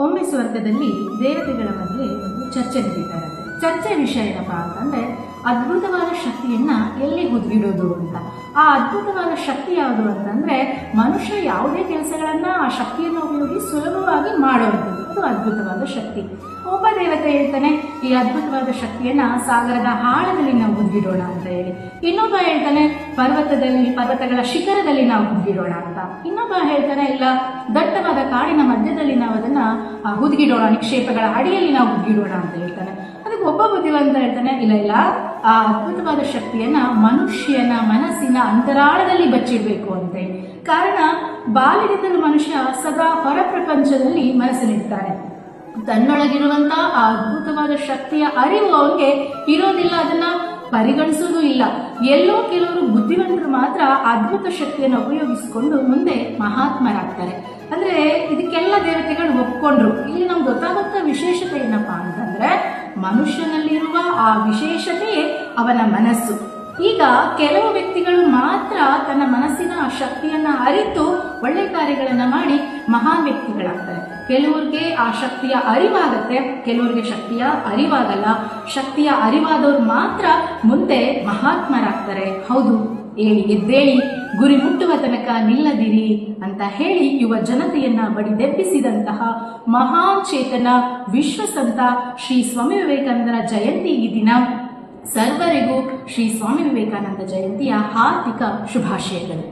ಒಮ್ಮೆ ಸ್ವರ್ಗದಲ್ಲಿ ದೇವತೆಗಳ ಮಧ್ಯೆ ಒಂದು ಚರ್ಚೆ ನಡೀತಾ ಇರುತ್ತೆ. ಚರ್ಚೆ ವಿಷಯ ಏನಪ್ಪಾ ಅಂತಂದ್ರೆ ಅದ್ಭುತವಾದ ಶಕ್ತಿಯನ್ನ ಎಲ್ಲಿ ಹುದುಗಿಡೋದು ಅಂತ. ಆ ಅದ್ಭುತವಾದ ಶಕ್ತಿ ಯಾವುದು ಅಂತಂದ್ರೆ ಮನುಷ್ಯ ಯಾವುದೇ ಕೆಲಸಗಳನ್ನ ಆ ಶಕ್ತಿಯನ್ನು ಉಪಯೋಗಿಸಿ ಸುಲಭವಾಗಿ ಮಾಡುವಂಥದ್ದು, ಅದು ಅದ್ಭುತವಾದ ಶಕ್ತಿ. ಒಬ್ಬ ದೇವತೆ ಹೇಳ್ತಾನೆ ಈ ಅದ್ಭುತವಾದ ಶಕ್ತಿಯನ್ನ ಸಾಗರದ ಆಳದಲ್ಲಿ ನಾವು ಹುದುಗಿಡೋಣ ಅಂತ ಹೇಳಿ. ಇನ್ನೊಬ್ಬ ಹೇಳ್ತಾನೆ ಪರ್ವತಗಳ ಶಿಖರದಲ್ಲಿ ನಾವು ಹುದುಗಿಡೋಣ ಅಂತ. ಇನ್ನೊಬ್ಬ ಹೇಳ್ತಾನೆ ಇಲ್ಲ, ದಟ್ಟವಾದ ಕಾಡಿನ ಮಧ್ಯದಲ್ಲಿ ನಾವು ಅದನ್ನ ಹುದುಗಿಡೋಣ, ನಿಕ್ಷೇಪಗಳ ಅಡಿಯಲ್ಲಿ ನಾವು ಹುದುಗಿಡೋಣ ಅಂತ ಹೇಳ್ತಾನೆ. ಅದಕ್ಕೆ ಒಬ್ಬ ಬುದ್ಧಿವಂತ ಹೇಳ್ತಾನೆ ಇಲ್ಲ, ಆ ಅದ್ಭುತವಾದ ಶಕ್ತಿಯನ್ನ ಮನುಷ್ಯನ ಮನಸ್ಸಿನ ಅಂತರಾಳದಲ್ಲಿ ಬಚ್ಚಿಡ್ಬೇಕು ಅಂತ ಹೇಳಿ. ಕಾರಣ ಬಾಲ್ಯದಿಂದಲೂ ಮನುಷ್ಯ ಸದಾ ಹೊರ ಪ್ರಪಂಚದಲ್ಲಿ ಮನಸ್ಸನ್ನಿಡ್ತಾನೆ. ತನ್ನೊಳಗಿರುವಂತಹ ಆ ಅದ್ಭುತವಾದ ಶಕ್ತಿಯ ಅರಿವು ಅವನಿಗೆ ಇರೋದಿಲ್ಲ, ಅದನ್ನ ಪರಿಗಣಿಸೋದು ಇಲ್ಲ. ಎಲ್ಲೋ ಕೆಲವರು ಬುದ್ಧಿವಂತರು ಮಾತ್ರ ಅದ್ಭುತ ಶಕ್ತಿಯನ್ನು ಉಪಯೋಗಿಸಿಕೊಂಡು ಮುಂದೆ ಮಹಾತ್ಮರಾಗ್ತಾರೆ. ಅಂದ್ರೆ ಇದಕ್ಕೆಲ್ಲ ದೇವತೆಗಳು ಒಪ್ಕೊಂಡ್ರು. ಇಲ್ಲಿ ನಮ್ಗೆ ಗೊತ್ತಾಗುತ್ತ ವಿಶೇಷತೆ ಏನಪ್ಪಾ ಅಂತಂದ್ರೆ ಮನುಷ್ಯನಲ್ಲಿರುವ ಆ ವಿಶೇಷತೆಯೇ ಅವನ ಮನಸ್ಸು. ಈಗ ಕೆಲವು ವ್ಯಕ್ತಿಗಳು ಮಾತ್ರ ತನ್ನ ಮನಸ್ಸಿನ ಆ ಶಕ್ತಿಯನ್ನ ಅರಿತು ಒಳ್ಳೆ ಕಾರ್ಯಗಳನ್ನ ಮಾಡಿ ಮಹಾನ್ ವ್ಯಕ್ತಿಗಳಾಗ್ತಾರೆ. ಕೆಲವ್ರಿಗೆ ಆ ಶಕ್ತಿಯ ಅರಿವಾಗತ್ತೆ, ಕೆಲವರಿಗೆ ಶಕ್ತಿಯ ಅರಿವಾಗಲ್ಲ. ಶಕ್ತಿಯ ಅರಿವಾದವರು ಮಾತ್ರ ಮುಂದೆ ಮಹಾತ್ಮರಾಗ್ತಾರೆ. ಹೌದು, ಎದ್ದೇಳಿ, ಗುರಿ ಮುಟ್ಟುವ ತನಕ ನಿಲ್ಲದಿರಿ ಅಂತ ಹೇಳಿ ಯುವ ಜನತೆಯನ್ನ ಬಡಿದೆಬ್ಬಿಸಿದಂತಹ ಮಹಾನ್ ಚೇತನ ವಿಶ್ವಸಂತ ಶ್ರೀ ಸ್ವಾಮಿ ವಿವೇಕಾನಂದರ ಜಯಂತಿ ಈ ದಿನ. ಸರ್ವರಿಗೂ ಶ್ರೀ ಸ್ವಾಮಿ ವಿವೇಕಾನಂದ ಜಯಂತಿಯ ಹಾರ್ದಿಕ ಶುಭಾಶಯಗಳು.